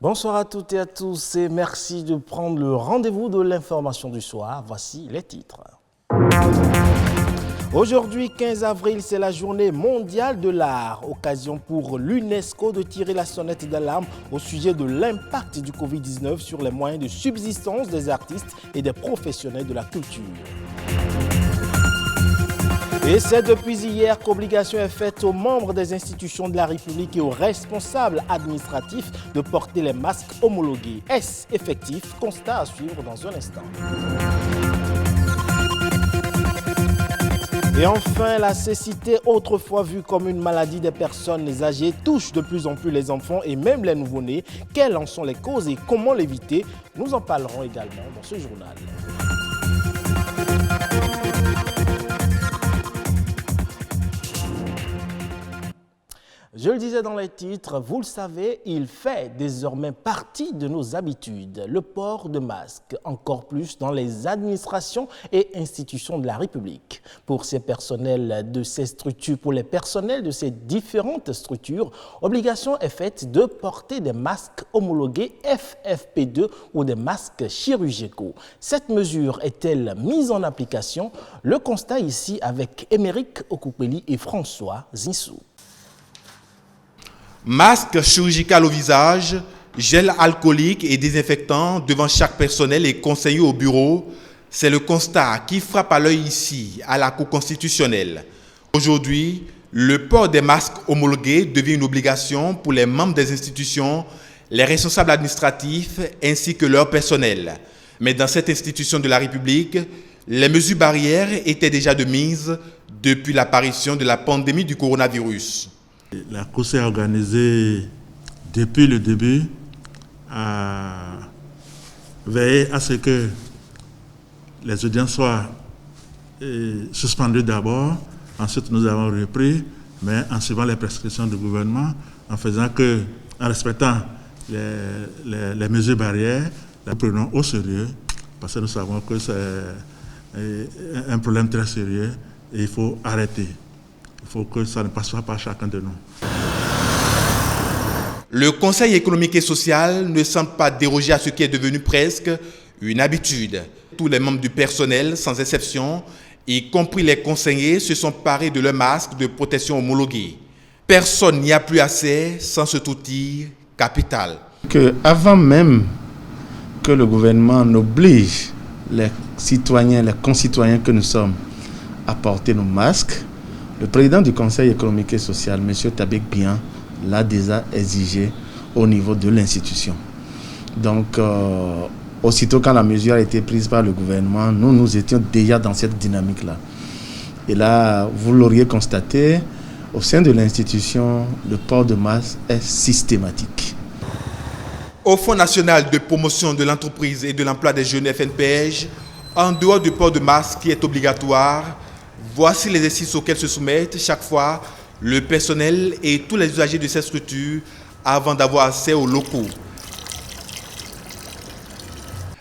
Bonsoir à toutes et à tous et merci de prendre le rendez-vous de l'information du soir. Voici les titres. Aujourd'hui, 15 avril, c'est la journée mondiale de l'art. Occasion pour l'UNESCO de tirer la sonnette d'alarme au sujet de l'impact du Covid-19 sur les moyens de subsistance des artistes et des professionnels de la culture. Et c'est depuis hier qu'obligation est faite aux membres des institutions de la République et aux responsables administratifs de porter les masques homologués. Est-ce effectif? Constat à suivre dans un instant. Et enfin, la cécité, autrefois vue comme une maladie des personnes âgées, touche de plus en plus les enfants et même les nouveau-nés. Quelles en sont les causes et comment l'éviter? Nous en parlerons également dans ce journal. Je le disais dans les titres, vous le savez, il fait désormais partie de nos habitudes, le port de masque, encore plus dans les administrations et institutions de la République. Pour les personnels de ces différentes structures, obligation est faite de porter des masques homologués FFP2 ou des masques chirurgicaux. Cette mesure est-elle mise en application? Le constat ici avec Émeric Okupeli et François Zinsou. Masque chirurgical au visage, gel alcoolique et désinfectant devant chaque personnel et conseiller au bureau, c'est le constat qui frappe à l'œil ici, à la Cour constitutionnelle. Aujourd'hui, le port des masques homologués devient une obligation pour les membres des institutions, les responsables administratifs ainsi que leur personnel. Mais dans cette institution de la République, les mesures barrières étaient déjà de mise depuis l'apparition de la pandémie du coronavirus. La Cour s'est organisée depuis le début à veiller à ce que les audiences soient suspendues d'abord. Ensuite, nous avons repris, mais en suivant les prescriptions du gouvernement, en respectant les mesures barrières, nous prenons au sérieux, parce que nous savons que c'est un problème très sérieux et il faut arrêter. Il faut que ça ne passe pas par chacun de nous. Le Conseil économique et social ne semble pas déroger à ce qui est devenu presque une habitude. Tous les membres du personnel, sans exception, y compris les conseillers, se sont parés de leurs masques de protection homologués. Personne n'y a plus accès sans cet outil capital. Avant même que le gouvernement n'oblige les citoyens, les concitoyens que nous sommes à porter nos masques, le président du Conseil économique et social, M. Tabek Bian, l'a déjà exigé au niveau de l'institution. Donc, aussitôt quand la mesure a été prise par le gouvernement, nous étions déjà dans cette dynamique-là. Et là, vous l'auriez constaté, au sein de l'institution, le port de masque est systématique. Au Fonds national de promotion de l'entreprise et de l'emploi des jeunes FNPEJ, en dehors du port de masque qui est obligatoire, voici les exercices auxquels se soumettent chaque fois le personnel et tous les usagers de cette structure avant d'avoir accès aux locaux.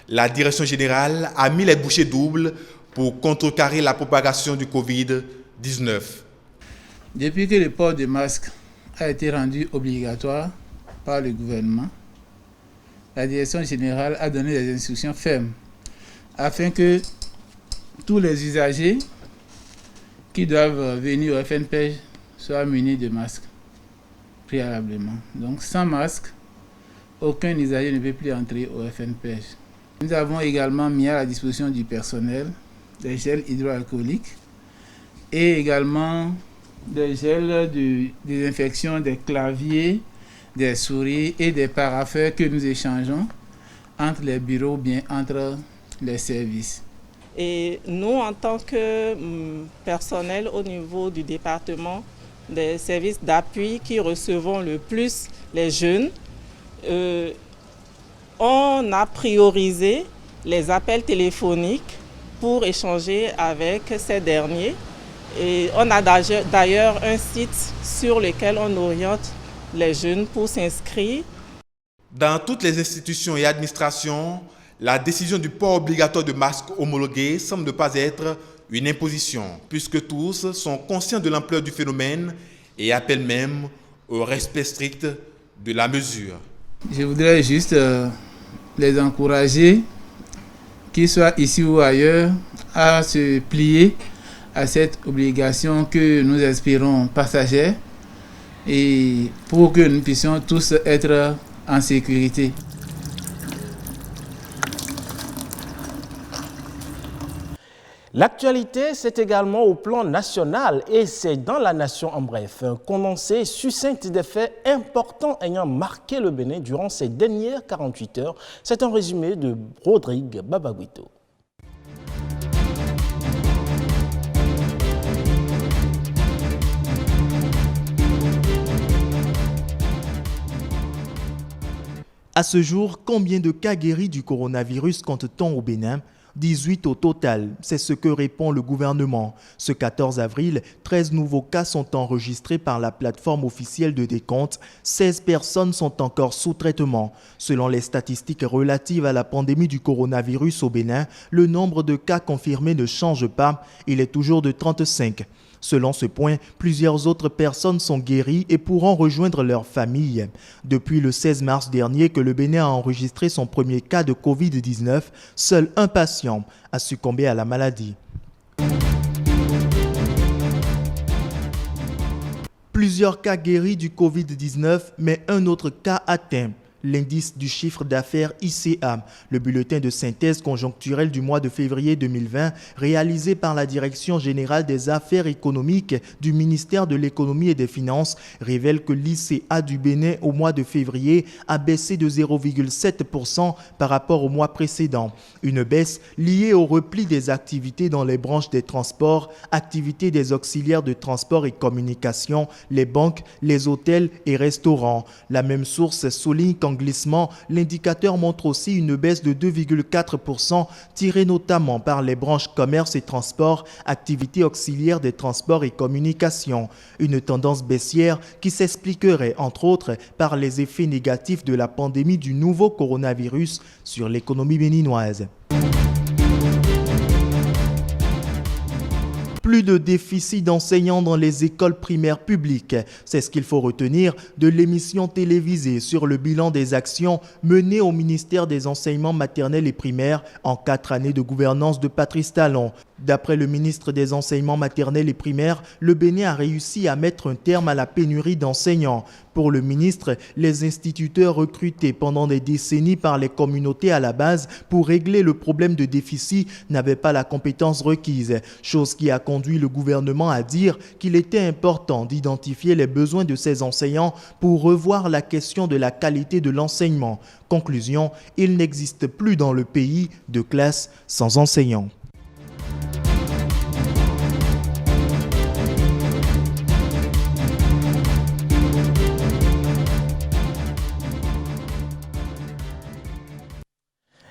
La direction générale a mis les bouchées doubles pour contrecarrer la propagation du Covid-19. Depuis que le port de masque a été rendu obligatoire par le gouvernement, la direction générale a donné des instructions fermes afin que tous les usagers qui doivent venir au FNPEJ soient munis de masques préalablement. Donc sans masque, aucun usager ne peut plus entrer au FNPEJ. Nous avons également mis à la disposition du personnel des gels hydroalcooliques et également des gels de désinfection des claviers, des souris et des parapheurs que nous échangeons entre les bureaux ou bien entre les services. Et nous, en tant que personnel au niveau du département des services d'appui qui recevons le plus les jeunes, on a priorisé les appels téléphoniques pour échanger avec ces derniers. Et on a d'ailleurs un site sur lequel on oriente les jeunes pour s'inscrire. Dans toutes les institutions et administrations, la décision du port obligatoire de masques homologués semble ne pas être une imposition, puisque tous sont conscients de l'ampleur du phénomène et appellent même au respect strict de la mesure. Je voudrais juste les encourager, qu'ils soient ici ou ailleurs, à se plier à cette obligation que nous espérons passagère et pour que nous puissions tous être en sécurité. L'actualité, c'est également au plan national et c'est dans la nation en bref. Un condensé succinct des faits importants ayant marqué le Bénin durant ces dernières 48 heures. C'est un résumé de Rodrigue Babaguito. À ce jour, combien de cas guéris du coronavirus compte-t-on au Bénin ? 18 au total, c'est ce que répond le gouvernement. Ce 14 avril, 13 nouveaux cas sont enregistrés par la plateforme officielle de décompte. 16 personnes sont encore sous traitement. Selon les statistiques relatives à la pandémie du coronavirus au Bénin, le nombre de cas confirmés ne change pas. Il est toujours de 35. Selon ce point, plusieurs autres personnes sont guéries et pourront rejoindre leur famille. Depuis le 16 mars dernier que le Bénin a enregistré son premier cas de Covid-19, seul un patient a succombé à la maladie. Plusieurs cas guéris du Covid-19, mais un autre cas atteint. L'indice du chiffre d'affaires ICA, le bulletin de synthèse conjoncturelle du mois de février 2020, réalisé par la Direction générale des affaires économiques du ministère de l'économie et des finances, révèle que l'ICA du Bénin au mois de février a baissé de 0,7% par rapport au mois précédent. Une baisse liée au repli des activités dans les branches des transports, activités des auxiliaires de transport et communication, les banques, les hôtels et restaurants. La même source souligne qu'en glissement, l'indicateur montre aussi une baisse de 2,4% tirée notamment par les branches commerce et transport, activités auxiliaires des transports et communications. Une tendance baissière qui s'expliquerait entre autres par les effets négatifs de la pandémie du nouveau coronavirus sur l'économie béninoise. Plus de déficit d'enseignants dans les écoles primaires publiques. C'est ce qu'il faut retenir de l'émission télévisée sur le bilan des actions menées au ministère des enseignements maternels et primaires en 4 années de gouvernance de Patrice Talon. D'après le ministre des enseignements maternels et primaires, le Bénin a réussi à mettre un terme à la pénurie d'enseignants. Pour le ministre, les instituteurs recrutés pendant des décennies par les communautés à la base pour régler le problème de déficit n'avaient pas la compétence requise, chose qui a conduit le gouvernement à dire qu'il était important d'identifier les besoins de ces enseignants pour revoir la question de la qualité de l'enseignement. Conclusion, il n'existe plus dans le pays de classe sans enseignants.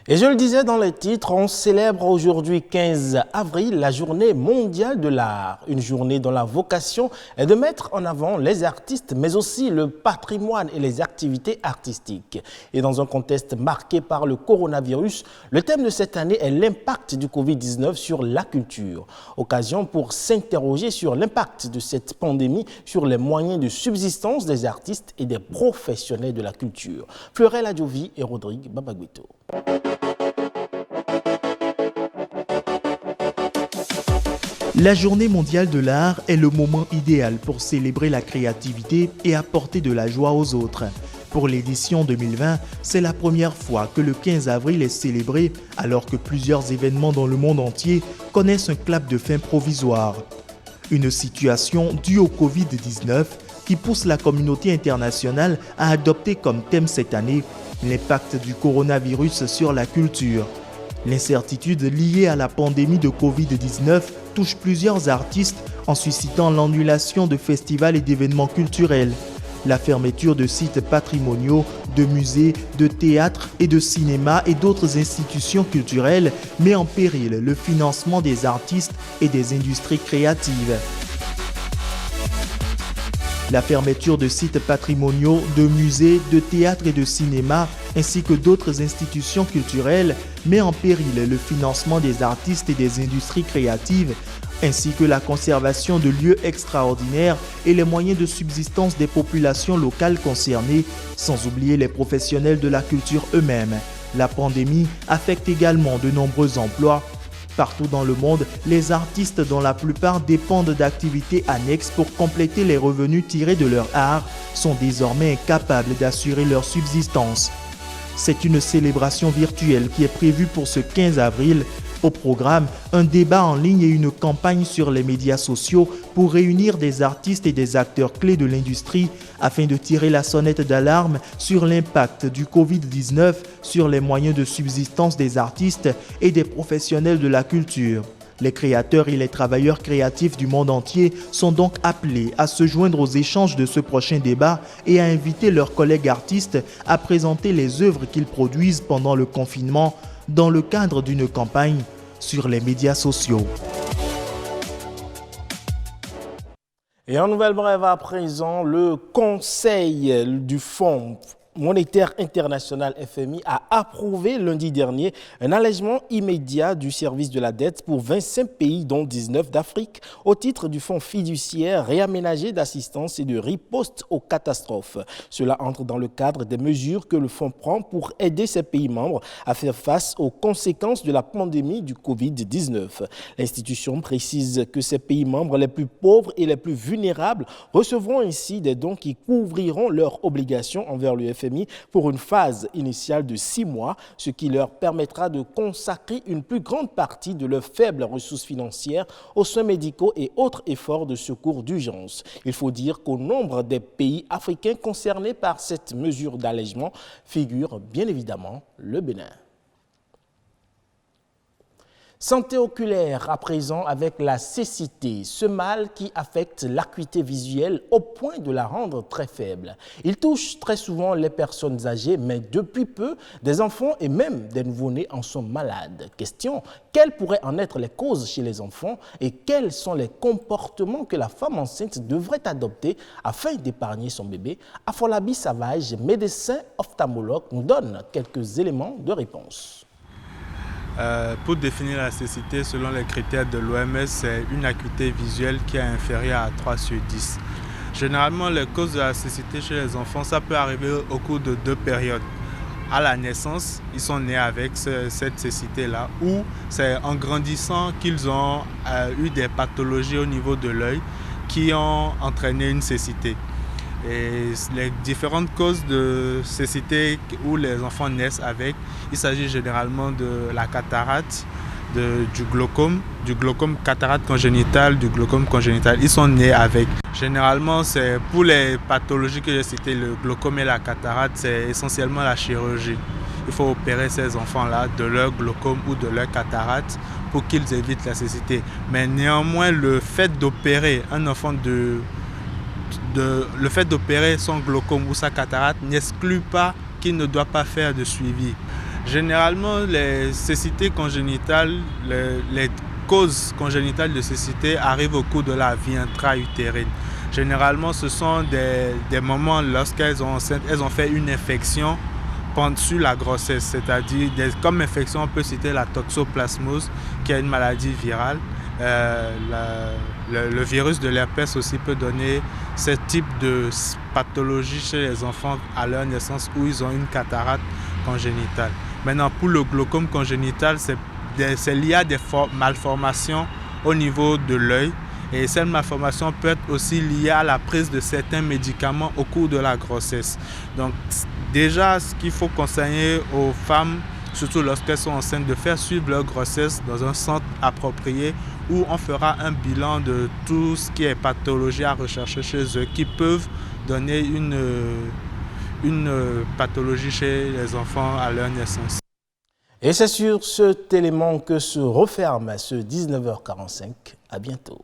Et je le disais dans les titres, on célèbre aujourd'hui 15 avril la journée mondiale de l'art. Une journée dont la vocation est de mettre en avant les artistes, mais aussi le patrimoine et les activités artistiques. Et dans un contexte marqué par le coronavirus, le thème de cette année est l'impact du Covid-19 sur la culture. Occasion pour s'interroger sur l'impact de cette pandémie sur les moyens de subsistance des artistes et des professionnels de la culture. Fleurel Adjovi et Rodrigue Babaguito. La journée mondiale de l'art est le moment idéal pour célébrer la créativité et apporter de la joie aux autres. Pour l'édition 2020, c'est la première fois que le 15 avril est célébré alors que plusieurs événements dans le monde entier connaissent un clap de fin provisoire. Une situation due au Covid-19 qui pousse la communauté internationale à adopter comme thème cette année l'impact du coronavirus sur la culture. L'incertitude liée à la pandémie de Covid-19 touche plusieurs artistes en suscitant l'annulation de festivals et d'événements culturels. La fermeture de sites patrimoniaux, de musées, de théâtres et de cinéma et d'autres institutions culturelles met en péril le financement des artistes et des industries créatives. La fermeture de sites patrimoniaux, de musées, de théâtres et de cinéma, ainsi que d'autres institutions culturelles, met en péril le financement des artistes et des industries créatives, ainsi que la conservation de lieux extraordinaires et les moyens de subsistance des populations locales concernées, sans oublier les professionnels de la culture eux-mêmes. La pandémie affecte également de nombreux emplois. Partout dans le monde, les artistes dont la plupart dépendent d'activités annexes pour compléter les revenus tirés de leur art sont désormais incapables d'assurer leur subsistance. C'est une célébration virtuelle qui est prévue pour ce 15 avril. Au programme, un débat en ligne et une campagne sur les médias sociaux pour réunir des artistes et des acteurs clés de l'industrie afin de tirer la sonnette d'alarme sur l'impact du Covid-19 sur les moyens de subsistance des artistes et des professionnels de la culture. Les créateurs et les travailleurs créatifs du monde entier sont donc appelés à se joindre aux échanges de ce prochain débat et à inviter leurs collègues artistes à présenter les œuvres qu'ils produisent pendant le confinement dans le cadre d'une campagne sur les médias sociaux. Et en nouvelle brève à présent, le Conseil du Fonds monétaire international FMI a approuvé lundi dernier un allègement immédiat du service de la dette pour 25 pays dont 19 d'Afrique au titre du fonds fiduciaire réaménagé d'assistance et de riposte aux catastrophes. Cela entre dans le cadre des mesures que le fonds prend pour aider ces pays membres à faire face aux conséquences de la pandémie du Covid-19. L'institution précise que ces pays membres les plus pauvres et les plus vulnérables recevront ainsi des dons qui couvriront leurs obligations envers le FMI pour une phase initiale de 6 mois, ce qui leur permettra de consacrer une plus grande partie de leurs faibles ressources financières aux soins médicaux et autres efforts de secours d'urgence. Il faut dire qu'au nombre des pays africains concernés par cette mesure d'allègement figure bien évidemment le Bénin. Santé oculaire à présent avec la cécité, ce mal qui affecte l'acuité visuelle au point de la rendre très faible. Il touche très souvent les personnes âgées, mais depuis peu, des enfants et même des nouveau-nés en sont malades. Question, quelles pourraient en être les causes chez les enfants et quels sont les comportements que la femme enceinte devrait adopter afin d'épargner son bébé? Afolabi Savage, médecin ophtalmologue, nous donne quelques éléments de réponse. Pour définir la cécité, selon les critères de l'OMS, c'est une acuité visuelle qui est inférieure à 3 sur 10. Généralement, les causes de la cécité chez les enfants, ça peut arriver au cours de 2 périodes. À la naissance, ils sont nés avec cette cécité-là, ou c'est en grandissant qu'ils ont eu des pathologies au niveau de l'œil qui ont entraîné une cécité. Et les différentes causes de cécité où les enfants naissent avec, il s'agit généralement de la cataracte, du glaucome cataracte congénitale, du glaucome congénital. Ils sont nés avec. Généralement, c'est pour les pathologies que j'ai citées, le glaucome et la cataracte, c'est essentiellement la chirurgie. Il faut opérer ces enfants-là de leur glaucome ou de leur cataracte pour qu'ils évitent la cécité. Mais néanmoins, le fait d'opérer un enfant le fait d'opérer son glaucome ou sa cataracte n'exclut pas qu'il ne doit pas faire de suivi. Généralement, les cécités congénitales, les causes congénitales de cécité arrivent au cours de la vie intra-utérine. Généralement, ce sont des moments lorsqu'elles sont enceintes, elles ont fait une infection pendant la grossesse, c'est-à-dire comme infection, on peut citer la toxoplasmose, qui est une maladie virale. Le virus de l'herpès aussi peut donner ce type de pathologie chez les enfants à leur naissance où ils ont une cataracte congénitale. Maintenant, pour le glaucome congénital, c'est lié à des malformations au niveau de l'œil. Et cette malformation peut être aussi liée à la prise de certains médicaments au cours de la grossesse. Donc déjà, ce qu'il faut conseiller aux femmes, surtout lorsqu'elles sont enceintes, de faire suivre leur grossesse dans un centre approprié où on fera un bilan de tout ce qui est pathologie à rechercher chez eux qui peuvent donner une pathologie chez les enfants à leur naissance. Et c'est sur cet élément que se referme ce 19h45. À bientôt.